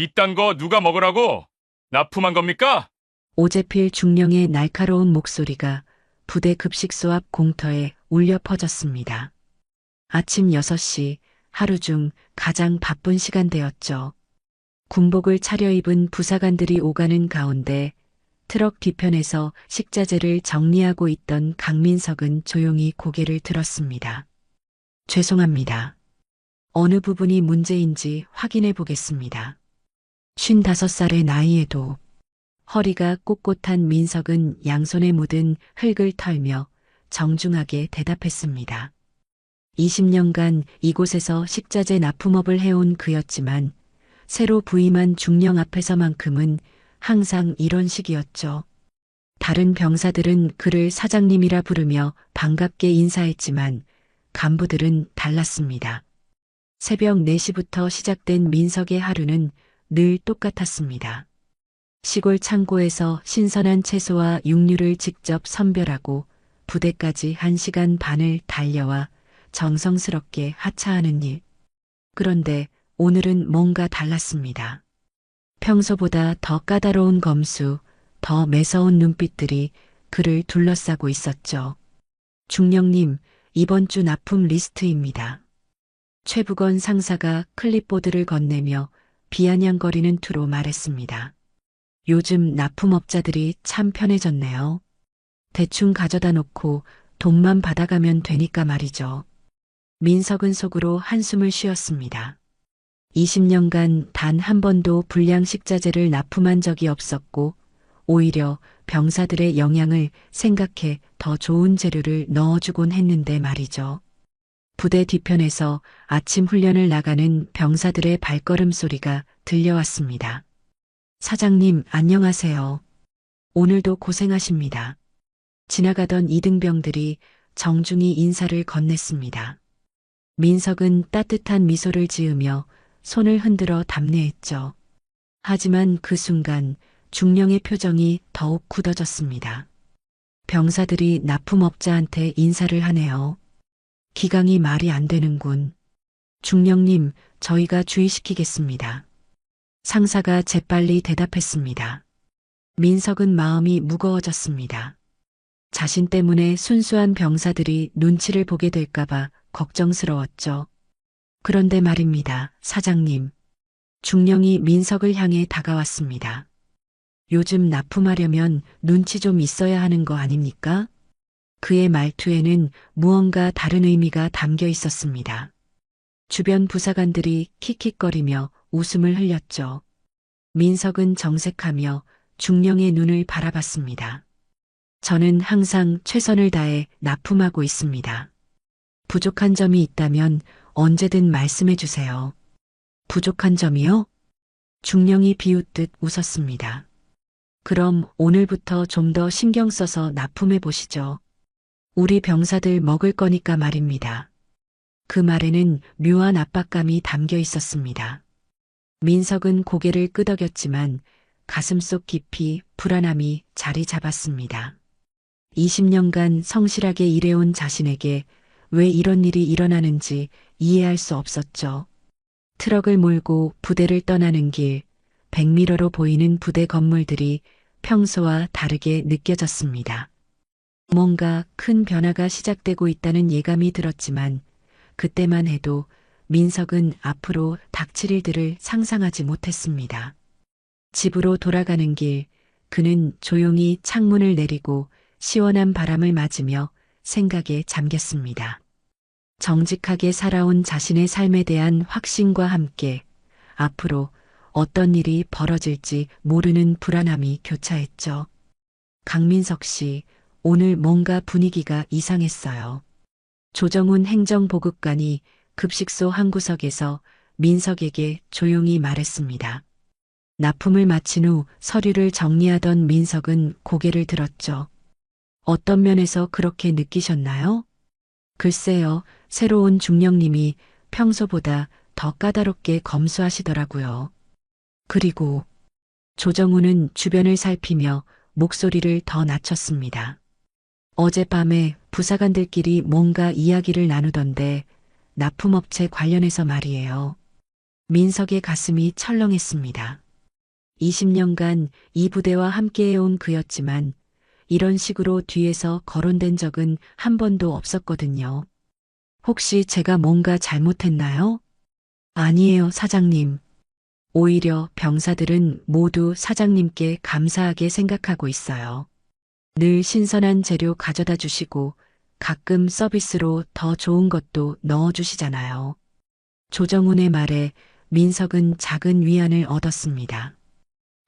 이딴 거 누가 먹으라고? 납품한 겁니까? 오재필 중령의 날카로운 목소리가 부대 급식소 앞 공터에 울려 퍼졌습니다. 아침 6시, 하루 중 가장 바쁜 시간대였죠. 군복을 차려입은 부사관들이 오가는 가운데 트럭 뒤편에서 식자재를 정리하고 있던 강민석은 조용히 고개를 들었습니다. 죄송합니다. 어느 부분이 문제인지 확인해 보겠습니다. 55살의 나이에도 허리가 꼿꼿한 민석은 양손에 묻은 흙을 털며 정중하게 대답했습니다. 20년간 이곳에서 식자재 납품업을 해온 그였지만 새로 부임한 중령 앞에서만큼은 항상 이런 식이었죠. 다른 병사들은 그를 사장님이라 부르며 반갑게 인사했지만 간부들은 달랐습니다. 새벽 4시부터 시작된 민석의 하루는 늘 똑같았습니다. 시골 창고에서 신선한 채소와 육류를 직접 선별하고 부대까지 1시간 반을 달려와 정성스럽게 하차하는 일. 그런데 오늘은 뭔가 달랐습니다. 평소보다 더 까다로운 검수, 더 매서운 눈빛들이 그를 둘러싸고 있었죠. 중령님, 이번 주 납품 리스트입니다. 최부건 상사가 클립보드를 건네며 비아냥거리는 투로 말했습니다. 요즘 납품업자들이 참 편해졌네요. 대충 가져다 놓고 돈만 받아가면 되니까 말이죠. 민석은 속으로 한숨을 쉬었습니다. 20년간 단 한 번도 불량 식자재를 납품한 적이 없었고 오히려 병사들의 영양을 생각해 더 좋은 재료를 넣어주곤 했는데 말이죠. 부대 뒤편에서 아침 훈련을 나가는 병사들의 발걸음 소리가 들려왔습니다. 사장님, 안녕하세요. 오늘도 고생하십니다. 지나가던 이등병들이 정중히 인사를 건넸습니다. 민석은 따뜻한 미소를 지으며 손을 흔들어 답례했죠. 하지만 그 순간 중령의 표정이 더욱 굳어졌습니다. 병사들이 납품업자한테 인사를 하네요. 기강이 말이 안 되는군. 중령님, 저희가 주의시키겠습니다. 상사가 재빨리 대답했습니다. 민석은 마음이 무거워졌습니다. 자신 때문에 순수한 병사들이 눈치를 보게 될까봐 걱정스러웠죠. 그런데 말입니다, 사장님. 중령이 민석을 향해 다가왔습니다. 요즘 납품하려면 눈치 좀 있어야 하는 거 아닙니까? 그의 말투에는 무언가 다른 의미가 담겨 있었습니다. 주변 부사관들이 킥킥거리며 웃음을 흘렸죠. 민석은 정색하며 중령의 눈을 바라봤습니다. 저는 항상 최선을 다해 납품하고 있습니다. 부족한 점이 있다면 언제든 말씀해 주세요. 부족한 점이요? 중령이 비웃듯 웃었습니다. 그럼 오늘부터 좀 더 신경 써서 납품해 보시죠. 우리 병사들 먹을 거니까 말입니다. 그 말에는 묘한 압박감이 담겨 있었습니다. 민석은 고개를 끄덕였지만 가슴속 깊이 불안함이 자리 잡았습니다. 20년간 성실하게 일해온 자신에게 왜 이런 일이 일어나는지 이해할 수 없었죠. 트럭을 몰고 부대를 떠나는 길, 100미러로 보이는 부대 건물들이 평소와 다르게 느껴졌습니다. 뭔가 큰 변화가 시작되고 있다는 예감이 들었지만 그때만 해도 민석은 앞으로 닥칠 일들을 상상하지 못했습니다. 집으로 돌아가는 길, 그는 조용히 창문을 내리고 시원한 바람을 맞으며 생각에 잠겼습니다. 정직하게 살아온 자신의 삶에 대한 확신과 함께 앞으로 어떤 일이 벌어질지 모르는 불안함이 교차했죠. 강민석 씨, 오늘 뭔가 분위기가 이상했어요. 조정훈 행정보급관이 급식소 한 구석에서 민석에게 조용히 말했습니다. 납품을 마친 후 서류를 정리하던 민석은 고개를 들었죠. 어떤 면에서 그렇게 느끼셨나요? 글쎄요, 새로운 중령님이 평소보다 더 까다롭게 검수하시더라고요. 그리고 조정우는 주변을 살피며 목소리를 더 낮췄습니다. 어젯밤에 부사관들끼리 뭔가 이야기를 나누던데 납품업체 관련해서 말이에요. 민석의 가슴이 철렁했습니다. 20년간 이 부대와 함께해온 그였지만 이런 식으로 뒤에서 거론된 적은 한 번도 없었거든요. 혹시 제가 뭔가 잘못했나요? 아니에요, 사장님. 오히려 병사들은 모두 사장님께 감사하게 생각하고 있어요. 늘 신선한 재료 가져다 주시고 가끔 서비스로 더 좋은 것도 넣어주시잖아요. 조정훈의 말에 민석은 작은 위안을 얻었습니다.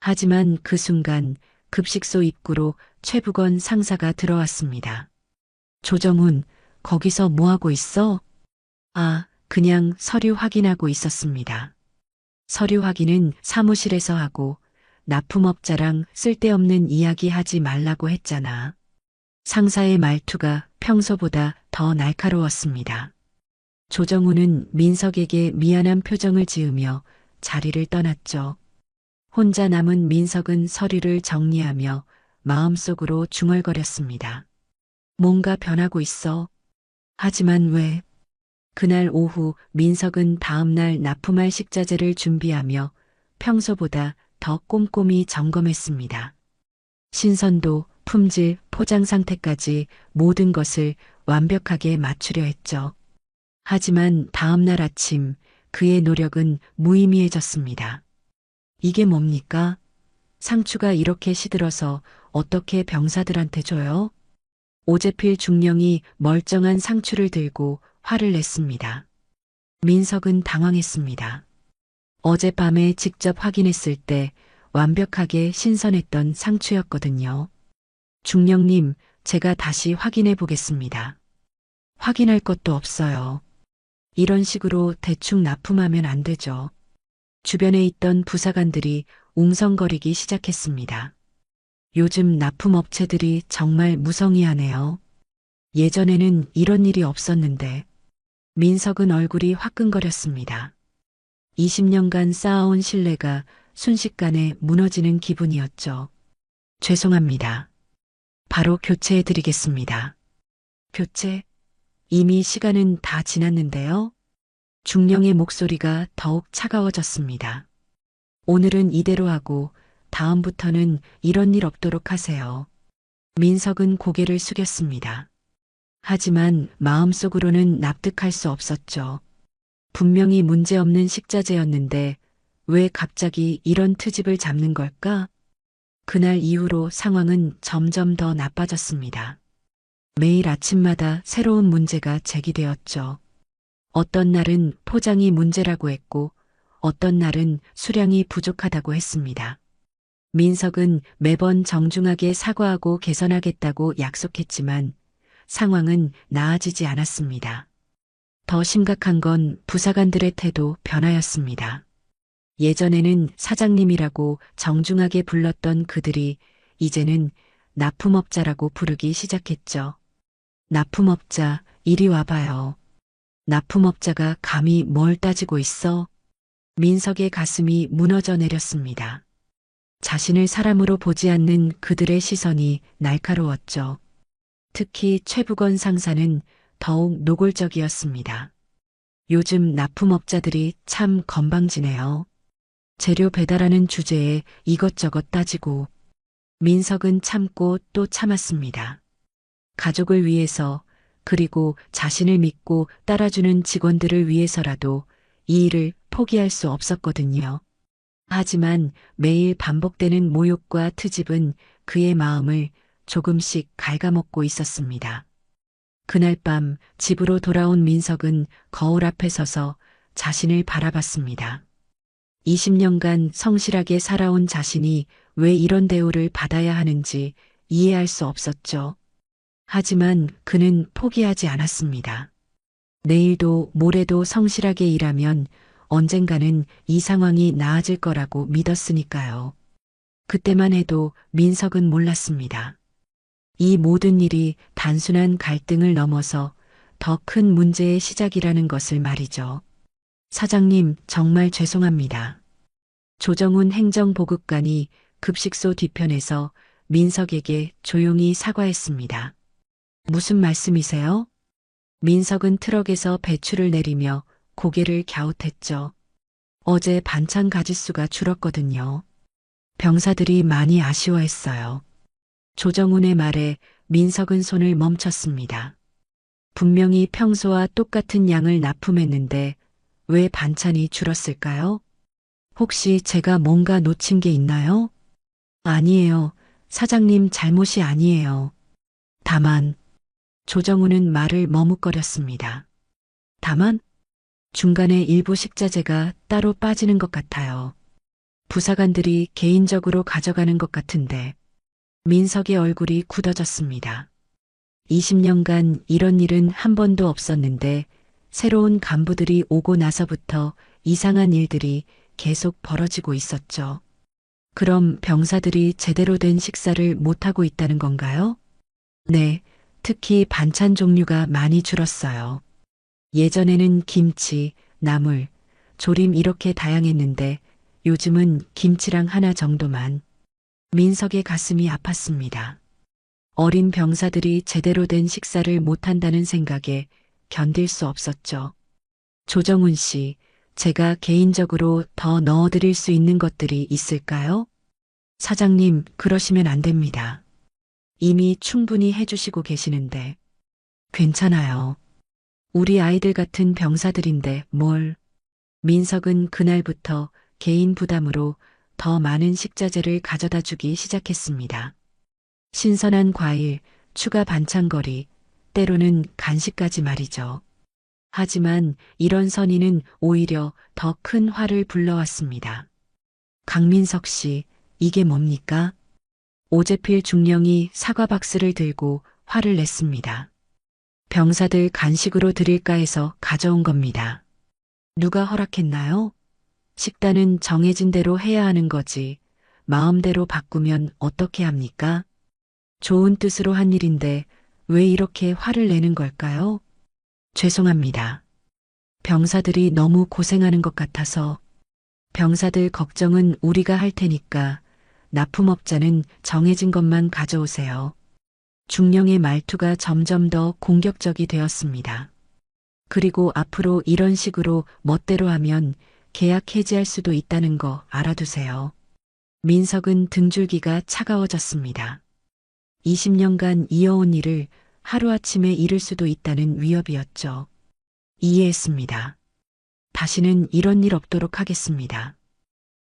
하지만 그 순간 급식소 입구로 최북원 상사가 들어왔습니다. 조정훈, 거기서 뭐하고 있어? 아, 그냥 서류 확인하고 있었습니다. 서류 확인은 사무실에서 하고 납품업자랑 쓸데없는 이야기 하지 말라고 했잖아. 상사의 말투가 평소보다 더 날카로웠습니다. 조정훈은 민석에게 미안한 표정을 지으며 자리를 떠났죠. 혼자 남은 민석은 서류를 정리하며 마음속으로 중얼거렸습니다. 뭔가 변하고 있어. 하지만 왜? 그날 오후 민석은 다음날 납품할 식자재를 준비하며 평소보다 더 꼼꼼히 점검했습니다. 신선도, 품질, 포장 상태까지 모든 것을 완벽하게 맞추려 했죠. 하지만 다음날 아침 그의 노력은 무의미해졌습니다. 이게 뭡니까? 상추가 이렇게 시들어서 어떻게 병사들한테 줘요? 오재필 중령이 멀쩡한 상추를 들고 화를 냈습니다. 민석은 당황했습니다. 어젯밤에 직접 확인했을 때 완벽하게 신선했던 상추였거든요. 중령님, 제가 다시 확인해 보겠습니다. 확인할 것도 없어요. 이런 식으로 대충 납품하면 안 되죠. 주변에 있던 부사관들이 웅성거리기 시작했습니다. 요즘 납품업체들이 정말 무성의하네요. 예전에는 이런 일이 없었는데 민석은 얼굴이 화끈거렸습니다. 20년간 쌓아온 신뢰가 순식간에 무너지는 기분이었죠. 죄송합니다. 바로 교체해드리겠습니다. 교체? 이미 시간은 다 지났는데요. 중령의 목소리가 더욱 차가워졌습니다. 오늘은 이대로 하고 다음부터는 이런 일 없도록 하세요. 민석은 고개를 숙였습니다. 하지만 마음속으로는 납득할 수 없었죠. 분명히 문제없는 식자재였는데 왜 갑자기 이런 트집을 잡는 걸까? 그날 이후로 상황은 점점 더 나빠졌습니다. 매일 아침마다 새로운 문제가 제기되었죠. 어떤 날은 포장이 문제라고 했고 어떤 날은 수량이 부족하다고 했습니다. 민석은 매번 정중하게 사과하고 개선하겠다고 약속했지만 상황은 나아지지 않았습니다. 더 심각한 건 부사관들의 태도 변화였습니다. 예전에는 사장님이라고 정중하게 불렀던 그들이 이제는 납품업자라고 부르기 시작했죠. 납품업자, 이리 와봐요. 납품업자가 감히 뭘 따지고 있어? 민석의 가슴이 무너져 내렸습니다. 자신을 사람으로 보지 않는 그들의 시선이 날카로웠죠. 특히 최북원 상사는 더욱 노골적이었습니다. 요즘 납품업자들이 참 건방지네요. 재료 배달하는 주제에 이것저것 따지고 민석은 참고 또 참았습니다. 가족을 위해서 그리고 자신을 믿고 따라주는 직원들을 위해서라도 이 일을 포기할 수 없었거든요. 하지만 매일 반복되는 모욕과 트집은 그의 마음을 조금씩 갉아먹고 있었습니다. 그날 밤 집으로 돌아온 민석은 거울 앞에 서서 자신을 바라봤습니다. 20년간 성실하게 살아온 자신이 왜 이런 대우를 받아야 하는지 이해할 수 없었죠. 하지만 그는 포기하지 않았습니다. 내일도 모레도 성실하게 일하면 언젠가는 이 상황이 나아질 거라고 믿었으니까요. 그때만 해도 민석은 몰랐습니다. 이 모든 일이 단순한 갈등을 넘어서 더 큰 문제의 시작이라는 것을 말이죠. 사장님, 정말 죄송합니다. 조정훈 행정보급관이 급식소 뒤편에서 민석에게 조용히 사과했습니다. 무슨 말씀이세요? 민석은 트럭에서 배추를 내리며 고개를 갸웃했죠. 어제 반찬 가짓수가 줄었거든요. 병사들이 많이 아쉬워했어요. 조정훈의 말에 민석은 손을 멈췄습니다. 분명히 평소와 똑같은 양을 납품했는데 왜 반찬이 줄었을까요? 혹시 제가 뭔가 놓친 게 있나요? 아니에요. 사장님 잘못이 아니에요. 다만, 조정우는 말을 머뭇거렸습니다. 다만, 중간에 일부 식자재가 따로 빠지는 것 같아요. 부사관들이 개인적으로 가져가는 것 같은데, 민석의 얼굴이 굳어졌습니다. 20년간 이런 일은 한 번도 없었는데, 새로운 간부들이 오고 나서부터 이상한 일들이 계속 벌어지고 있었죠. 그럼 병사들이 제대로 된 식사를 못하고 있다는 건가요? 네, 특히 반찬 종류가 많이 줄었어요. 예전에는 김치, 나물, 조림 이렇게 다양했는데 요즘은 김치랑 하나 정도만. 민석의 가슴이 아팠습니다. 어린 병사들이 제대로 된 식사를 못한다는 생각에 견딜 수 없었죠. 조정훈 씨, 제가 개인적으로 더 넣어드릴 수 있는 것들이 있을까요? 사장님, 그러시면 안 됩니다. 이미 충분히 해주시고 계시는데. 괜찮아요. 우리 아이들 같은 병사들인데 뭘. 민석은 그날부터 개인 부담으로 더 많은 식자재를 가져다 주기 시작했습니다. 신선한 과일, 추가 반찬거리, 때로는 간식까지 말이죠. 하지만 이런 선의는 오히려 더 큰 화를 불러왔습니다. 강민석 씨, 이게 뭡니까? 오재필 중령이 사과 박스를 들고 화를 냈습니다. 병사들 간식으로 드릴까 해서 가져온 겁니다. 누가 허락했나요? 식단은 정해진 대로 해야 하는 거지. 마음대로 바꾸면 어떻게 합니까? 좋은 뜻으로 한 일인데 왜 이렇게 화를 내는 걸까요? 죄송합니다. 병사들이 너무 고생하는 것 같아서. 병사들 걱정은 우리가 할 테니까 납품업자는 정해진 것만 가져오세요. 중령의 말투가 점점 더 공격적이 되었습니다. 그리고 앞으로 이런 식으로 멋대로 하면 계약 해지할 수도 있다는 거 알아두세요. 민석은 등줄기가 차가워졌습니다. 20년간 이어온 일을 하루아침에 잃을 수도 있다는 위협이었죠. 이해했습니다. 다시는 이런 일 없도록 하겠습니다.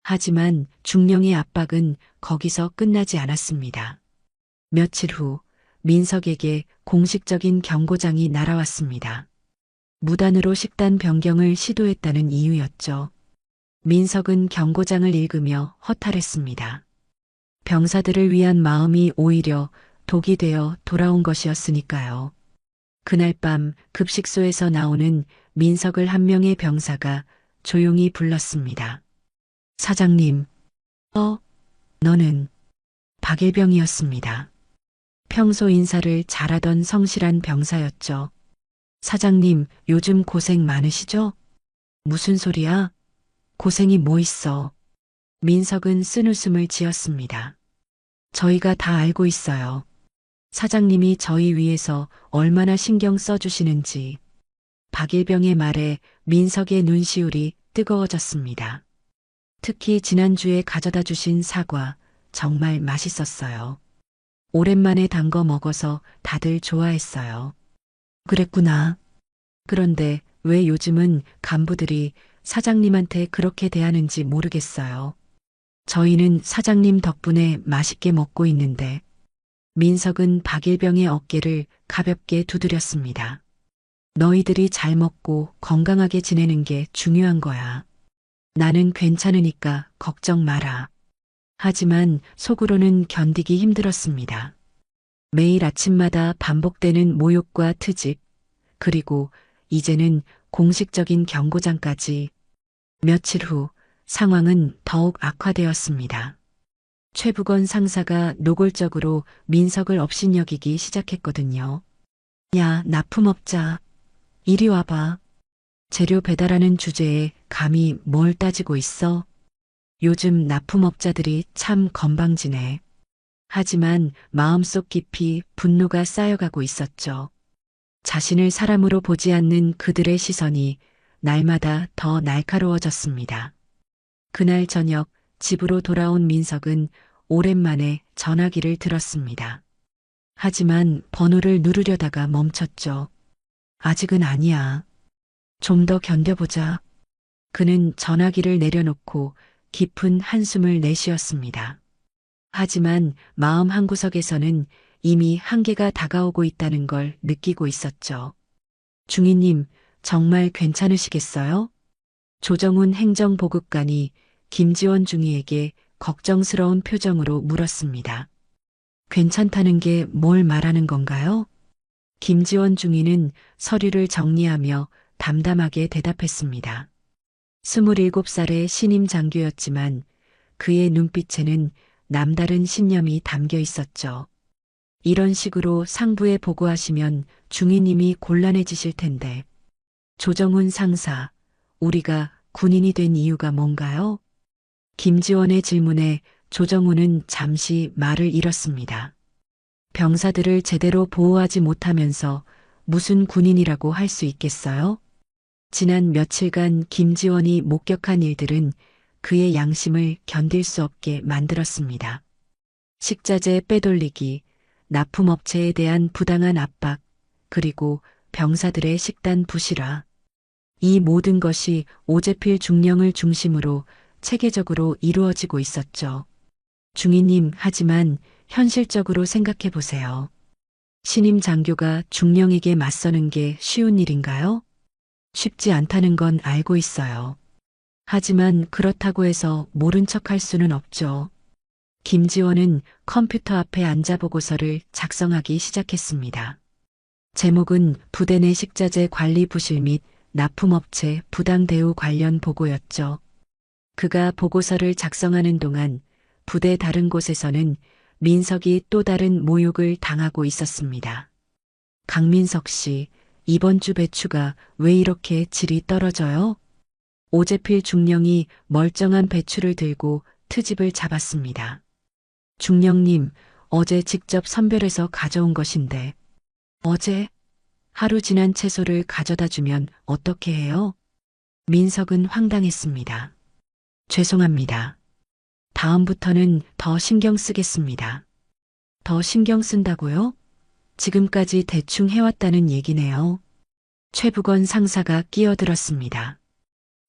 하지만 중령의 압박은 거기서 끝나지 않았습니다. 며칠 후 민석에게 공식적인 경고장이 날아왔습니다. 무단으로 식단 변경을 시도했다는 이유였죠. 민석은 경고장을 읽으며 허탈했습니다. 병사들을 위한 마음이 오히려 독이 되어 돌아온 것이었으니까요. 그날 밤 급식소에서 나오는 민석을 한 명의 병사가 조용히 불렀습니다. 사장님, 너는 박일병이었습니다. 평소 인사를 잘하던 성실한 병사였죠. 사장님, 요즘 고생 많으시죠? 무슨 소리야? 고생이 뭐 있어? 민석은 쓴웃음을 지었습니다. 저희가 다 알고 있어요. 사장님이 저희 위해서 얼마나 신경 써주시는지. 박일병의 말에 민석의 눈시울이 뜨거워졌습니다. 특히 지난주에 가져다 주신 사과 정말 맛있었어요. 오랜만에 단 거 먹어서 다들 좋아했어요. 그랬구나. 그런데 왜 요즘은 간부들이 사장님한테 그렇게 대하는지 모르겠어요. 저희는 사장님 덕분에 맛있게 먹고 있는데. 민석은 박일병의 어깨를 가볍게 두드렸습니다. 너희들이 잘 먹고 건강하게 지내는 게 중요한 거야. 나는 괜찮으니까 걱정 마라. 하지만 속으로는 견디기 힘들었습니다. 매일 아침마다 반복되는 모욕과 트집, 그리고 이제는 공식적인 경고장까지. 며칠 후 상황은 더욱 악화되었습니다. 최북원 상사가 노골적으로 민석을 업신여기기 시작했거든요. 야, 납품업자. 이리 와봐. 재료 배달하는 주제에 감히 뭘 따지고 있어? 요즘 납품업자들이 참 건방지네. 하지만 마음속 깊이 분노가 쌓여가고 있었죠. 자신을 사람으로 보지 않는 그들의 시선이 날마다 더 날카로워졌습니다. 그날 저녁 집으로 돌아온 민석은 오랜만에 전화기를 들었습니다. 하지만 번호를 누르려다가 멈췄죠. 아직은 아니야. 좀 더 견뎌보자. 그는 전화기를 내려놓고 깊은 한숨을 내쉬었습니다. 하지만 마음 한구석에서는 이미 한계가 다가오고 있다는 걸 느끼고 있었죠. 중위님, 정말 괜찮으시겠어요? 조정훈 행정보급관이 김지원 중위에게 걱정스러운 표정으로 물었습니다. 괜찮다는 게 뭘 말하는 건가요? 김지원 중위는 서류를 정리하며 담담하게 대답했습니다. 27살의 신임 장교였지만 그의 눈빛에는 남다른 신념이 담겨 있었죠. 이런 식으로 상부에 보고하시면 중위님이 곤란해지실 텐데. 조정훈 상사, 우리가 군인이 된 이유가 뭔가요? 김지원의 질문에 조정훈은 잠시 말을 잃었습니다. 병사들을 제대로 보호하지 못하면서 무슨 군인이라고 할 수 있겠어요? 지난 며칠간 김지원이 목격한 일들은 그의 양심을 견딜 수 없게 만들었습니다. 식자재 빼돌리기, 납품업체에 대한 부당한 압박, 그리고 병사들의 식단 부실화. 이 모든 것이 오재필 중령을 중심으로 체계적으로 이루어지고 있었죠. 중위님, 하지만 현실적으로 생각해 보세요. 신임 장교가 중령에게 맞서는 게 쉬운 일인가요? 쉽지 않다는 건 알고 있어요. 하지만 그렇다고 해서 모른 척 할 수는 없죠. 김지원은 컴퓨터 앞에 앉아 보고서를 작성하기 시작했습니다. 제목은 부대 내 식자재 관리 부실 및 납품업체 부당 대우 관련 보고였죠. 그가 보고서를 작성하는 동안 부대 다른 곳에서는 민석이 또 다른 모욕을 당하고 있었습니다. 강민석 씨, 이번 주 배추가 왜 이렇게 질이 떨어져요? 오재필 중령이 멀쩡한 배추를 들고 트집을 잡았습니다. 중령님, 어제 직접 선별해서 가져온 것인데. 어제? 하루 지난 채소를 가져다 주면 어떻게 해요? 민석은 황당했습니다. 죄송합니다. 다음부터는 더 신경 쓰겠습니다. 더 신경 쓴다고요? 지금까지 대충 해왔다는 얘기네요. 최북원 상사가 끼어들었습니다.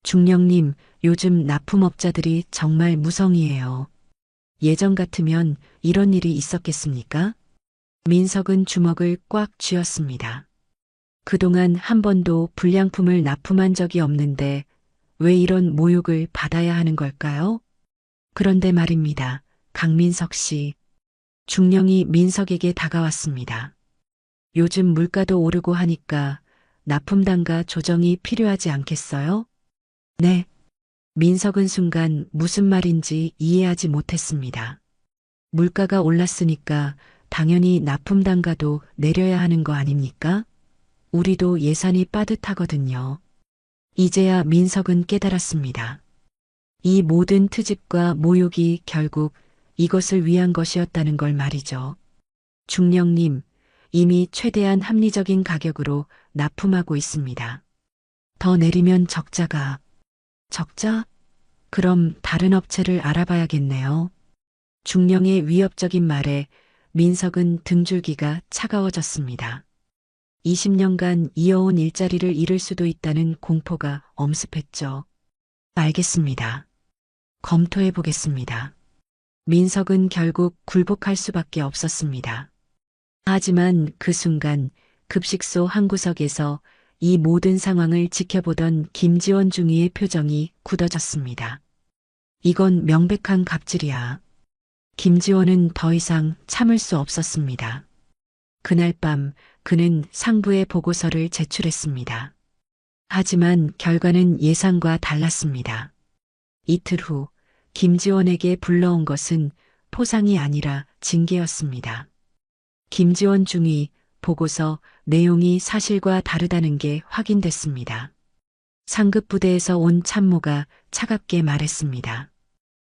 중령님, 요즘 납품업자들이 정말 무성의해요. 예전 같으면 이런 일이 있었겠습니까? 민석은 주먹을 꽉 쥐었습니다. 그동안 한 번도 불량품을 납품한 적이 없는데 왜 이런 모욕을 받아야 하는 걸까요? 그런데 말입니다. 강민석 씨. 중령이 민석에게 다가왔습니다. 요즘 물가도 오르고 하니까 납품단가 조정이 필요하지 않겠어요? 네. 민석은 순간 무슨 말인지 이해하지 못했습니다. 물가가 올랐으니까 당연히 납품단가도 내려야 하는 거 아닙니까? 우리도 예산이 빠듯하거든요. 이제야 민석은 깨달았습니다. 이 모든 트집과 모욕이 결국 이것을 위한 것이었다는 걸 말이죠. 중령님, 이미 최대한 합리적인 가격으로 납품하고 있습니다. 더 내리면 적자? 그럼 다른 업체를 알아봐야겠네요. 중령의 위협적인 말에 민석은 등줄기가 차가워졌습니다. 20년간 이어온 일자리를 잃을 수도 있다는 공포가 엄습했죠. 알겠습니다. 검토해 보겠습니다. 민석은 결국 굴복할 수밖에 없었습니다. 하지만 그 순간 급식소 한 구석에서 이 모든 상황을 지켜보던 김지원 중위의 표정이 굳어졌습니다. 이건 명백한 갑질이야. 김지원은 더 이상 참을 수 없었습니다. 그날 밤 그는 상부에 보고서를 제출했습니다. 하지만 결과는 예상과 달랐습니다. 이틀 후 김지원에게 불러온 것은 포상이 아니라 징계였습니다. 김지원 중위 보고서 내용이 사실과 다르다는 게 확인됐습니다. 상급 부대에서 온 참모가 차갑게 말했습니다.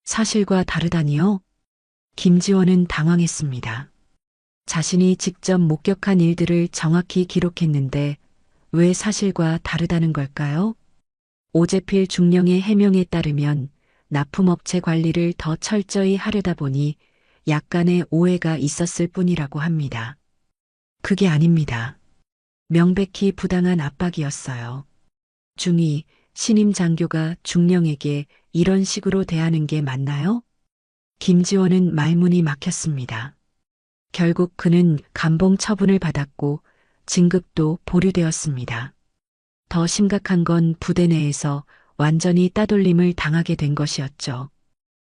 사실과 다르다니요? 김지원은 당황했습니다. 자신이 직접 목격한 일들을 정확히 기록했는데 왜 사실과 다르다는 걸까요? 오재필 중령의 해명에 따르면 납품업체 관리를 더 철저히 하려다 보니 약간의 오해가 있었을 뿐이라고 합니다. 그게 아닙니다. 명백히 부당한 압박이었어요. 중위 신임 장교가 중령에게 이런 식으로 대하는 게 맞나요? 김지원은 말문이 막혔습니다. 결국 그는 감봉 처분을 받았고 진급도 보류되었습니다. 더 심각한 건 부대 내에서 완전히 따돌림을 당하게 된 것이었죠.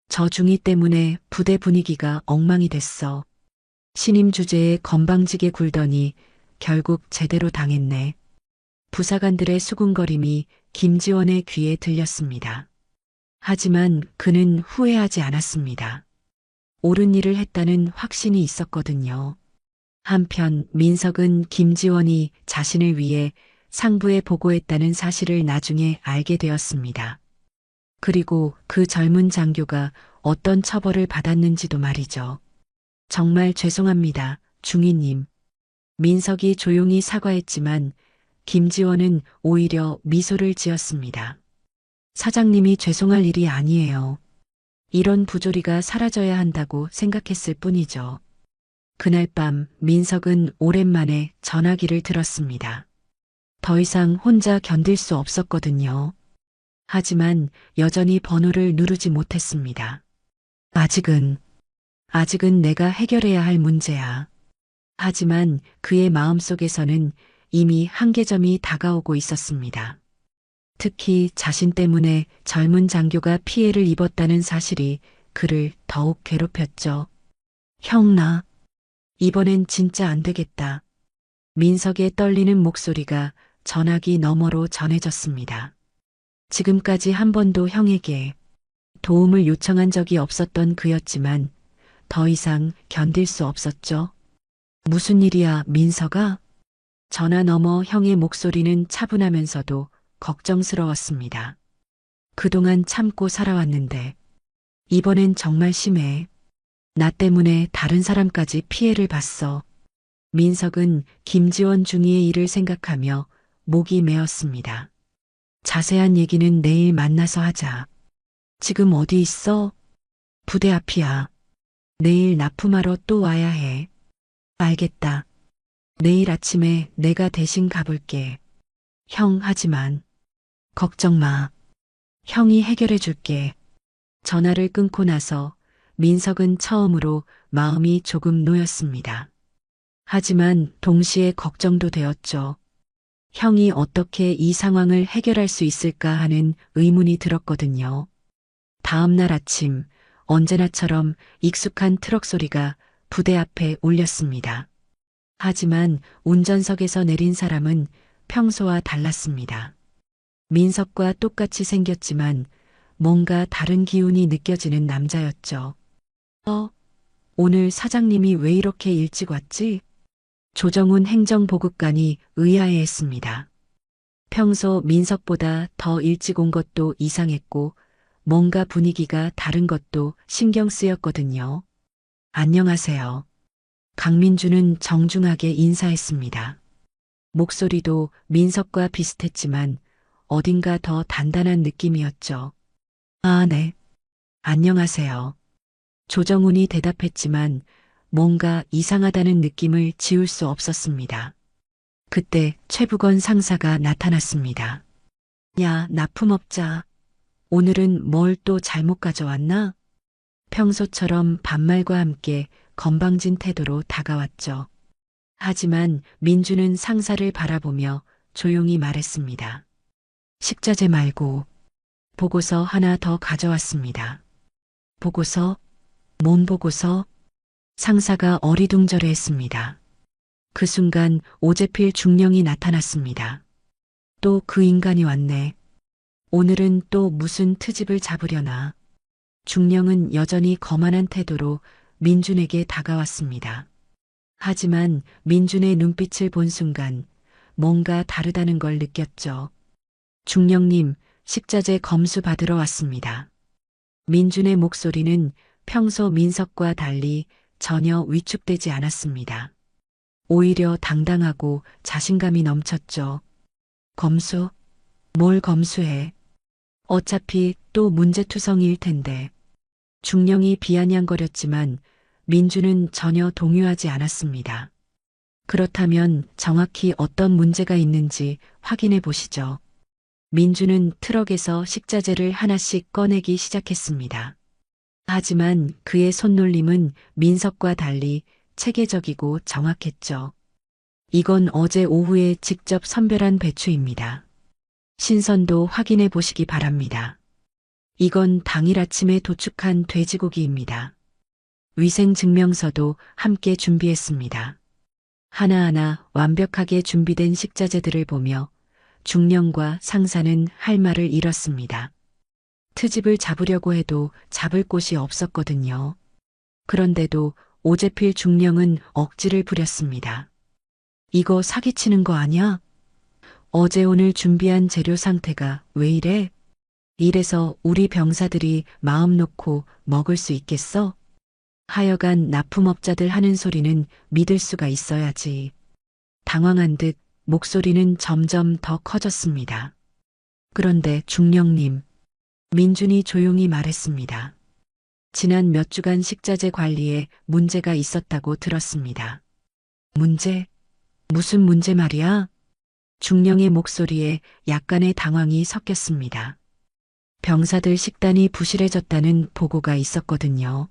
저 중위 때문에 부대 분위기가 엉망이 됐어. 신임 주제에 건방지게 굴더니 결국 제대로 당했네. 부사관들의 수군거림이 김지원의 귀에 들렸습니다. 하지만 그는 후회하지 않았습니다. 옳은 일을 했다는 확신이 있었거든요. 한편 민석은 김지원이 자신을 위해 상부에 보고했다는 사실을 나중에 알게 되었습니다. 그리고 그 젊은 장교가 어떤 처벌을 받았는지도 말이죠. 정말 죄송합니다, 중위님. 민석이 조용히 사과했지만 김지원은 오히려 미소를 지었습니다. 사장님이 죄송할 일이 아니에요. 이런 부조리가 사라져야 한다고 생각했을 뿐이죠. 그날 밤 민석은 오랜만에 전화기를 들었습니다. 더 이상 혼자 견딜 수 없었거든요. 하지만 여전히 번호를 누르지 못했습니다. 아직은 내가 해결해야 할 문제야. 하지만 그의 마음속에서는 이미 한계점이 다가오고 있었습니다. 특히 자신 때문에 젊은 장교가 피해를 입었다는 사실이 그를 더욱 괴롭혔죠. 형, 나 이번엔 진짜 안 되겠다. 민석의 떨리는 목소리가 전화기 너머로 전해졌습니다. 지금까지 한 번도 형에게 도움을 요청한 적이 없었던 그였지만 더 이상 견딜 수 없었죠. 무슨 일이야, 민석아? 전화 너머 형의 목소리는 차분하면서도 걱정스러웠습니다. 그동안 참고 살아왔는데 이번엔 정말 심해. 나 때문에 다른 사람까지 피해를 봤어. 민석은 김지원 중위의 일을 생각하며 목이 메었습니다. 자세한 얘기는 내일 만나서 하자. 지금 어디 있어? 부대 앞이야. 내일 납품하러 또 와야 해. 알겠다. 내일 아침에 내가 대신 가볼게. 형, 하지만 걱정 마. 형이 해결해 줄게. 전화를 끊고 나서 민석은 처음으로 마음이 조금 놓였습니다. 하지만 동시에 걱정도 되었죠. 형이 어떻게 이 상황을 해결할 수 있을까 하는 의문이 들었거든요. 다음 날 아침 언제나처럼 익숙한 트럭 소리가 부대 앞에 울렸습니다. 하지만 운전석에서 내린 사람은 평소와 달랐습니다. 민석과 똑같이 생겼지만 뭔가 다른 기운이 느껴지는 남자였죠. 오늘 사장님이 왜 이렇게 일찍 왔지? 조정훈 행정보급관이 의아해했습니다. 평소 민석보다 더 일찍 온 것도 이상했고 뭔가 분위기가 다른 것도 신경 쓰였거든요. 안녕하세요. 강민주는 정중하게 인사했습니다. 목소리도 민석과 비슷했지만 어딘가 더 단단한 느낌이었죠. 아, 네. 안녕하세요. 조정훈이 대답했지만 뭔가 이상하다는 느낌을 지울 수 없었습니다. 그때 최부건 상사가 나타났습니다. 야, 납품업자. 오늘은 뭘 또 잘못 가져왔나? 평소처럼 반말과 함께 건방진 태도로 다가왔죠. 하지만 민주는 상사를 바라보며 조용히 말했습니다. 식자재 말고 보고서 하나 더 가져왔습니다. 보고서? 뭔 보고서? 상사가 어리둥절해했습니다. 그 순간 오재필 중령이 나타났습니다. 또 그 인간이 왔네. 오늘은 또 무슨 트집을 잡으려나. 중령은 여전히 거만한 태도로 민준에게 다가왔습니다. 하지만 민준의 눈빛을 본 순간 뭔가 다르다는 걸 느꼈죠. 중령님, 식자재 검수 받으러 왔습니다. 민준의 목소리는 평소 민석과 달리 전혀 위축되지 않았습니다. 오히려 당당하고 자신감이 넘쳤죠. 검수? 뭘 검수해? 어차피 또 또 문제투성이일 텐데. 중령이 비아냥거렸지만 민주는 전혀 동요하지 않았습니다. 그렇다면 정확히 어떤 문제가 있는지 확인해 보시죠. 민주는 트럭에서 식자재를 하나씩 꺼내기 시작했습니다. 하지만 그의 손놀림은 민석과 달리 체계적이고 정확했죠. 이건 어제 오후에 직접 선별한 배추입니다. 신선도 확인해 보시기 바랍니다. 이건 당일 아침에 도축한 돼지고기입니다. 위생증명서도 함께 준비했습니다. 하나하나 완벽하게 준비된 식자재들을 보며 중령과 상사는 할 말을 잃었습니다. 트집을 잡으려고 해도 잡을 곳이 없었거든요. 그런데도 오재필 중령은 억지를 부렸습니다. 이거 사기치는 거 아냐? 어제 오늘 준비한 재료 상태가 왜 이래? 이래서 우리 병사들이 마음 놓고 먹을 수 있겠어? 하여간 납품업자들 하는 소리는 믿을 수가 있어야지. 당황한 듯 목소리는 점점 더 커졌습니다. 그런데 중령님, 민준이 조용히 말했습니다. 지난 몇 주간 식자재 관리에 문제가 있었다고 들었습니다. 문제? 무슨 문제 말이야? 중령의 목소리에 약간의 당황이 섞였습니다. 병사들 식단이 부실해졌다는 보고가 있었거든요.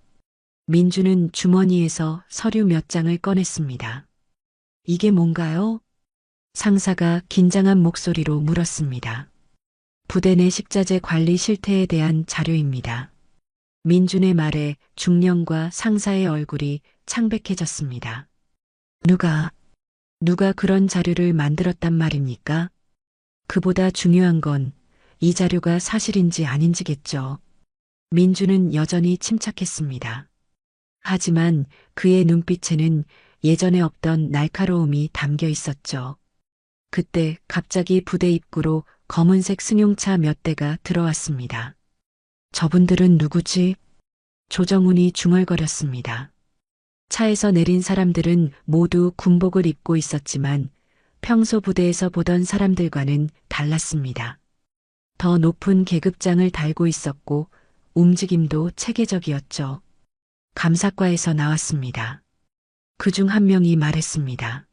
민주는 주머니에서 서류 몇 장을 꺼냈습니다. 이게 뭔가요? 상사가 긴장한 목소리로 물었습니다. 부대 내 식자재 관리 실태에 대한 자료입니다. 민준의 말에 중령과 상사의 얼굴이 창백해졌습니다. 누가 그런 자료를 만들었단 말입니까? 그보다 중요한 건 이 자료가 사실인지 아닌지겠죠. 민주는 여전히 침착했습니다. 하지만 그의 눈빛에는 예전에 없던 날카로움이 담겨 있었죠. 그때 갑자기 부대 입구로 검은색 승용차 몇 대가 들어왔습니다. 저분들은 누구지? 조정훈이 중얼거렸습니다. 차에서 내린 사람들은 모두 군복을 입고 있었지만 평소 부대에서 보던 사람들과는 달랐습니다. 더 높은 계급장을 달고 있었고 움직임도 체계적이었죠. 감사과에서 나왔습니다. 그중 한 명이 말했습니다.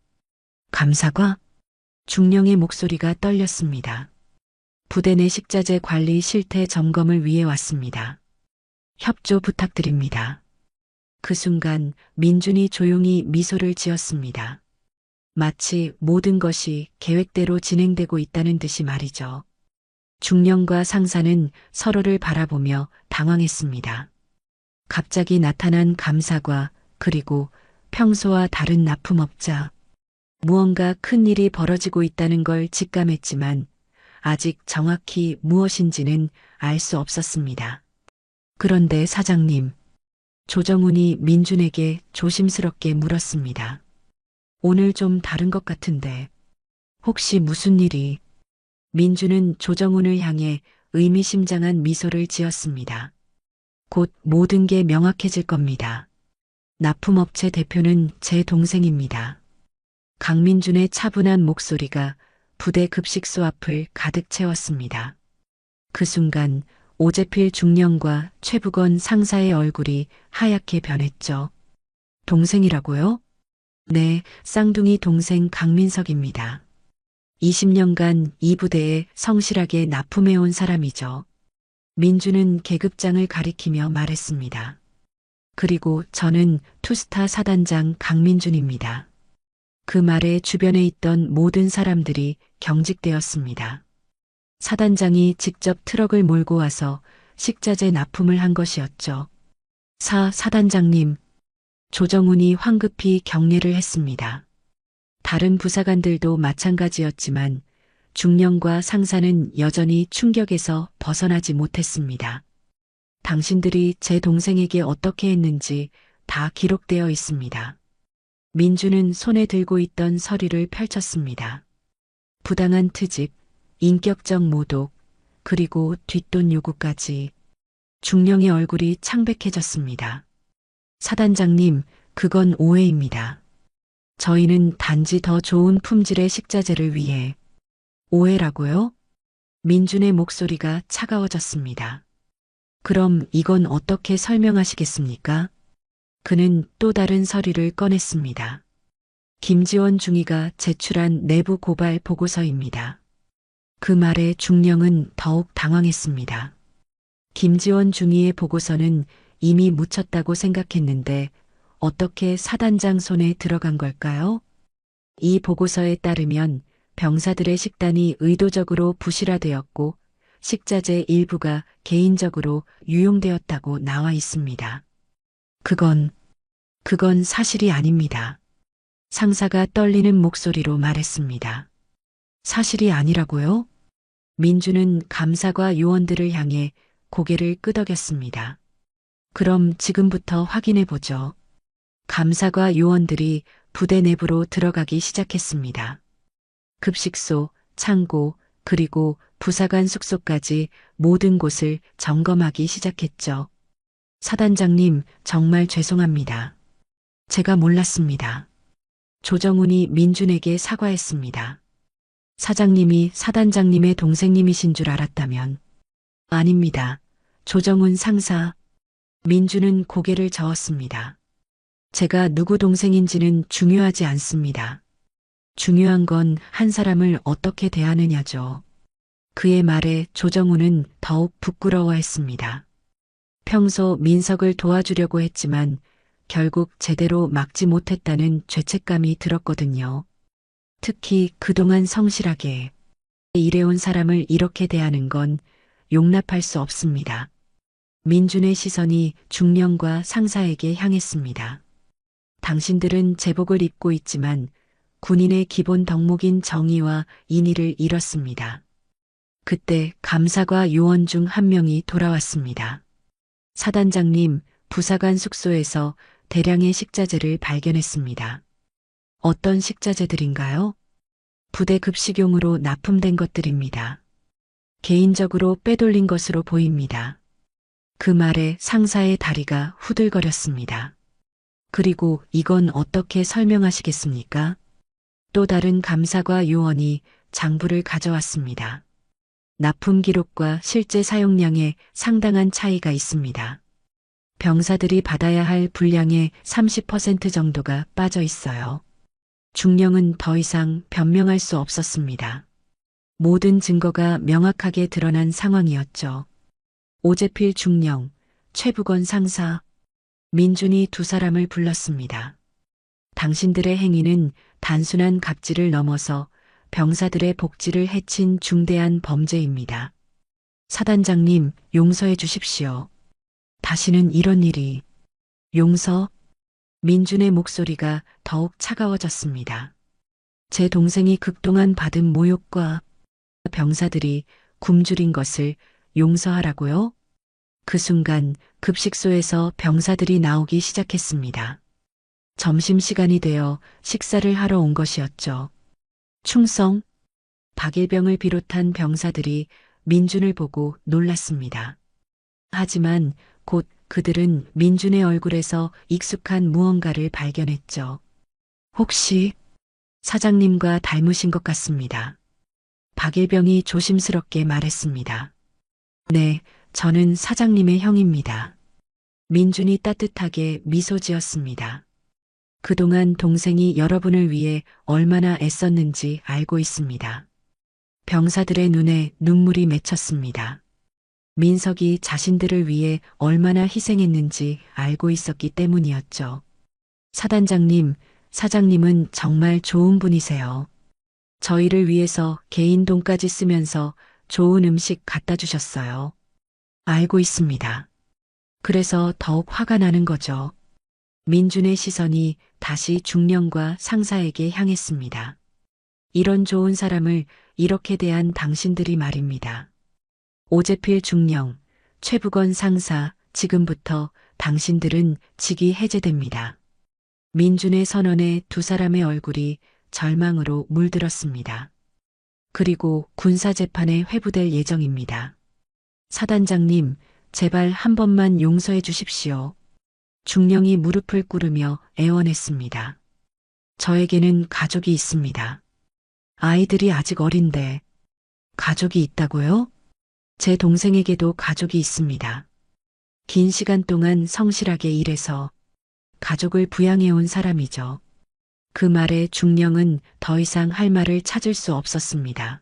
감사과? 중령의 목소리가 떨렸습니다. 부대 내 식자재 관리 실태 점검을 위해 왔습니다. 협조 부탁드립니다. 그 순간 민준이 조용히 미소를 지었습니다. 마치 모든 것이 계획대로 진행되고 있다는 듯이 말이죠. 중령과 상사는 서로를 바라보며 당황했습니다. 갑자기 나타난 감사과 그리고 평소와 다른 납품업자. 무언가 큰 일이 벌어지고 있다는 걸 직감했지만 아직 정확히 무엇인지는 알 수 없었습니다. 그런데 사장님, 조정훈이 민준에게 조심스럽게 물었습니다. 오늘 좀 다른 것 같은데 혹시 무슨 일이? 민준은 조정훈을 향해 의미심장한 미소를 지었습니다. 곧 모든 게 명확해질 겁니다. 납품업체 대표는 제 동생입니다. 강민준의 차분한 목소리가 부대 급식소 앞을 가득 채웠습니다. 그 순간 오재필 중령과 최북원 상사의 얼굴이 하얗게 변했죠. 동생이라고요? 네, 쌍둥이 동생 강민석입니다. 20년간 이 부대에 성실하게 납품해온 사람이죠. 민주는 계급장을 가리키며 말했습니다. 그리고 저는 투스타 사단장 강민준입니다. 그 말에 주변에 있던 모든 사람들이 경직되었습니다. 사단장이 직접 트럭을 몰고 와서 식자재 납품을 한 것이었죠. 사단장님, 조정훈이 황급히 경례를 했습니다. 다른 부사관들도 마찬가지였지만 중령과 상사는 여전히 충격에서 벗어나지 못했습니다. 당신들이 제 동생에게 어떻게 했는지 다 기록되어 있습니다. 민주는 손에 들고 있던 서류를 펼쳤습니다. 부당한 트집, 인격적 모독, 그리고 뒷돈 요구까지. 중령의 얼굴이 창백해졌습니다. 사단장님, 그건 오해입니다. 저희는 단지 더 좋은 품질의 식자재를 위해. 오해라고요? 민준의 목소리가 차가워졌습니다. 그럼 이건 어떻게 설명하시겠습니까? 그는 또 다른 서류를 꺼냈습니다. 김지원 중위가 제출한 내부 고발 보고서입니다. 그 말에 중령은 더욱 당황했습니다. 김지원 중위의 보고서는 이미 묻혔다고 생각했는데 어떻게 사단장 손에 들어간 걸까요? 이 보고서에 따르면 병사들의 식단이 의도적으로 부실화되었고 식자재 일부가 개인적으로 유용되었다고 나와 있습니다. 그건 사실이 아닙니다. 상사가 떨리는 목소리로 말했습니다. 사실이 아니라고요? 민주는 감사과 요원들을 향해 고개를 끄덕였습니다. 그럼 지금부터 확인해 보죠. 감사과 요원들이 부대 내부로 들어가기 시작했습니다. 급식소, 창고, 그리고 부사관 숙소까지 모든 곳을 점검하기 시작했죠. 사단장님, 정말 죄송합니다. 제가 몰랐습니다. 조정훈이 민준에게 사과했습니다. 사장님이 사단장님의 동생님이신 줄 알았다면. 아닙니다. 조정훈 상사. 민준은 고개를 저었습니다. 제가 누구 동생인지는 중요하지 않습니다. 중요한 건 한 사람을 어떻게 대하느냐죠. 그의 말에 조정훈은 더욱 부끄러워했습니다. 평소 민석을 도와주려고 했지만 결국 제대로 막지 못했다는 죄책감이 들었거든요. 특히 그동안 성실하게 일해온 사람을 이렇게 대하는 건 용납할 수 없습니다. 민준의 시선이 중령과 상사에게 향했습니다. 당신들은 제복을 입고 있지만 군인의 기본 덕목인 정의와 인의를 잃었습니다. 그때 감사과 요원 중 한 명이 돌아왔습니다. 사단장님, 부사관 숙소에서 대량의 식자재를 발견했습니다. 어떤 식자재들인가요? 부대 급식용으로 납품된 것들입니다. 개인적으로 빼돌린 것으로 보입니다. 그 말에 상사의 다리가 후들거렸습니다. 그리고 이건 어떻게 설명하시겠습니까? 또 다른 감사과 요원이 장부를 가져왔습니다. 납품 기록과 실제 사용량에 상당한 차이가 있습니다. 병사들이 받아야 할 분량의 30% 정도가 빠져 있어요. 중령은 더 이상 변명할 수 없었습니다. 모든 증거가 명확하게 드러난 상황이었죠. 오재필 중령, 최북원 상사, 민준이 두 사람을 불렀습니다. 당신들의 행위는 단순한 갑질을 넘어서 병사들의 복지를 해친 중대한 범죄입니다. 사단장님, 용서해 주십시오. 다시는 이런 일이. 용서? 민준의 목소리가 더욱 차가워졌습니다. 제 동생이 그동안 받은 모욕과 병사들이 굶주린 것을 용서하라고요? 그 순간 급식소에서 병사들이 나오기 시작했습니다. 점심시간이 되어 식사를 하러 온 것이었죠. 충성? 박일병을 비롯한 병사들이 민준을 보고 놀랐습니다. 하지만 곧 그들은 민준의 얼굴에서 익숙한 무언가를 발견했죠. 혹시 사장님과 닮으신 것 같습니다. 박일병이 조심스럽게 말했습니다. 네, 저는 사장님의 형입니다. 민준이 따뜻하게 미소 지었습니다. 그동안 동생이 여러분을 위해 얼마나 애썼는지 알고 있습니다. 병사들의 눈에 눈물이 맺혔습니다. 민석이 자신들을 위해 얼마나 희생했는지 알고 있었기 때문이었죠. 사단장님, 사장님은 정말 좋은 분이세요. 저희를 위해서 개인 돈까지 쓰면서 좋은 음식 갖다 주셨어요. 알고 있습니다. 그래서 더욱 화가 나는 거죠. 민준의 시선이 다시 중령과 상사에게 향했습니다. 이런 좋은 사람을 이렇게 대한 당신들이 말입니다. 오재필 중령, 최북원 상사, 지금부터 당신들은 직위 해제됩니다. 민준의 선언에 두 사람의 얼굴이 절망으로 물들었습니다. 그리고 군사재판에 회부될 예정입니다. 사단장님, 제발 한 번만 용서해 주십시오. 중령이 무릎을 꿇으며 애원했습니다. 저에게는 가족이 있습니다. 아이들이 아직 어린데 가족이 있다고요? 제 동생에게도 가족이 있습니다. 긴 시간 동안 성실하게 일해서 가족을 부양해온 사람이죠. 그 말에 중령은 더 이상 할 말을 찾을 수 없었습니다.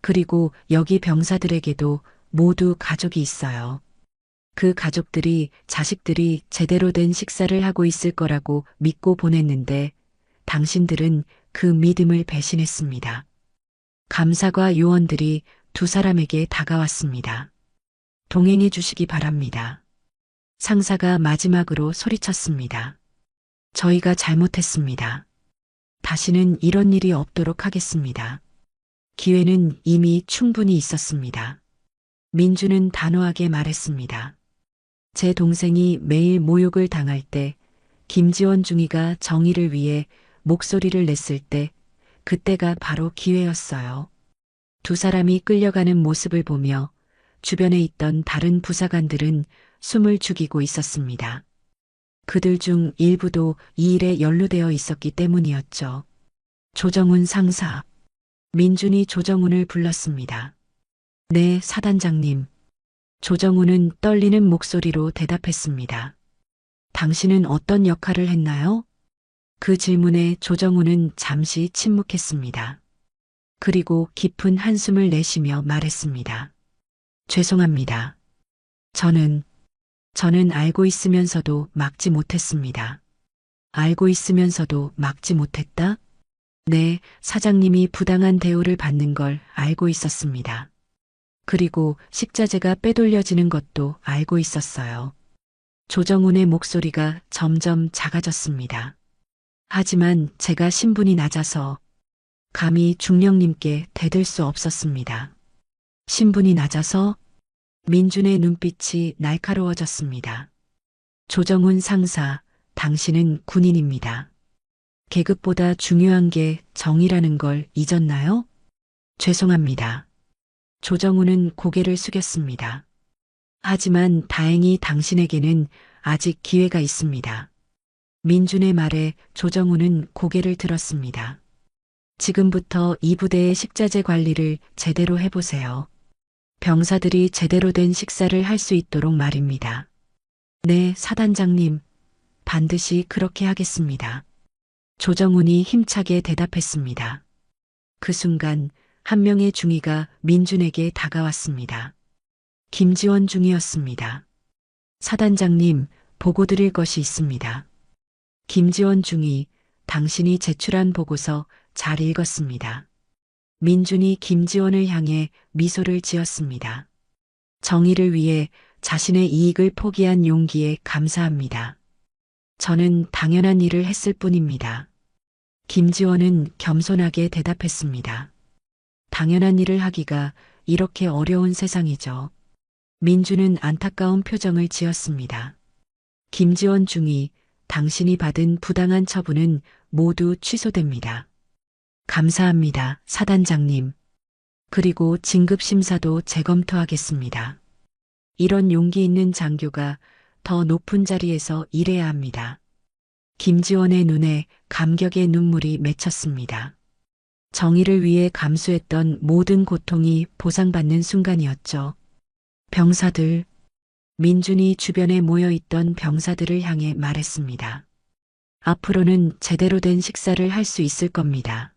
그리고 여기 병사들에게도 모두 가족이 있어요. 그 가족들이 자식들이 제대로 된 식사를 하고 있을 거라고 믿고 보냈는데 당신들은 그 믿음을 배신했습니다. 감사과 요원들이 두 사람에게 다가왔습니다. 동행해 주시기 바랍니다. 상사가 마지막으로 소리쳤습니다. 저희가 잘못했습니다. 다시는 이런 일이 없도록 하겠습니다. 기회는 이미 충분히 있었습니다. 민주는 단호하게 말했습니다. 제 동생이 매일 모욕을 당할 때, 김지원 중위가 정의를 위해 목소리를 냈을 때, 그때가 바로 기회였어요. 두 사람이 끌려가는 모습을 보며 주변에 있던 다른 부사관들은 숨을 죽이고 있었습니다. 그들 중 일부도 이 일에 연루되어 있었기 때문이었죠. 조정훈 상사. 민준이 조정훈을 불렀습니다. 네, 사단장님. 조정훈은 떨리는 목소리로 대답했습니다. 당신은 어떤 역할을 했나요? 그 질문에 조정훈은 잠시 침묵했습니다. 그리고 깊은 한숨을 내쉬며 말했습니다. 죄송합니다. 저는 알고 있으면서도 막지 못했습니다. 알고 있으면서도 막지 못했다? 네, 사장님이 부당한 대우를 받는 걸 알고 있었습니다. 그리고 식자재가 빼돌려지는 것도 알고 있었어요. 조정훈의 목소리가 점점 작아졌습니다. 하지만 제가 신분이 낮아서 감히 중령님께 대들 수 없었습니다. 신분이 낮아서 민준의 눈빛이 날카로워졌습니다. 조정훈 상사, 당신은 군인입니다. 계급보다 중요한 게 정의라는 걸 잊었나요? 죄송합니다. 조정훈은 고개를 숙였습니다. 하지만 다행히 당신에게는 아직 기회가 있습니다. 민준의 말에 조정훈은 고개를 들었습니다. 지금부터 이 부대의 식자재 관리를 제대로 해보세요. 병사들이 제대로 된 식사를 할 수 있도록 말입니다. 네, 사단장님. 반드시 그렇게 하겠습니다. 조정훈이 힘차게 대답했습니다. 그 순간 한 명의 중위가 민준에게 다가왔습니다. 김지원 중위였습니다. 사단장님, 보고 드릴 것이 있습니다. 김지원 중위, 당신이 제출한 보고서 잘 읽었습니다. 민준이 김지원을 향해 미소를 지었습니다. 정의를 위해 자신의 이익을 포기한 용기에 감사합니다. 저는 당연한 일을 했을 뿐입니다. 김지원은 겸손하게 대답했습니다. 당연한 일을 하기가 이렇게 어려운 세상이죠. 민준은 안타까운 표정을 지었습니다. 김지원 중위, 당신이 받은 부당한 처분은 모두 취소됩니다. 감사합니다, 사단장님. 그리고 진급심사도 재검토하겠습니다. 이런 용기 있는 장교가 더 높은 자리에서 일해야 합니다. 김지원의 눈에 감격의 눈물이 맺혔습니다. 정의를 위해 감수했던 모든 고통이 보상받는 순간이었죠. 병사들, 민준이 주변에 모여있던 병사들을 향해 말했습니다. 앞으로는 제대로 된 식사를 할 수 있을 겁니다.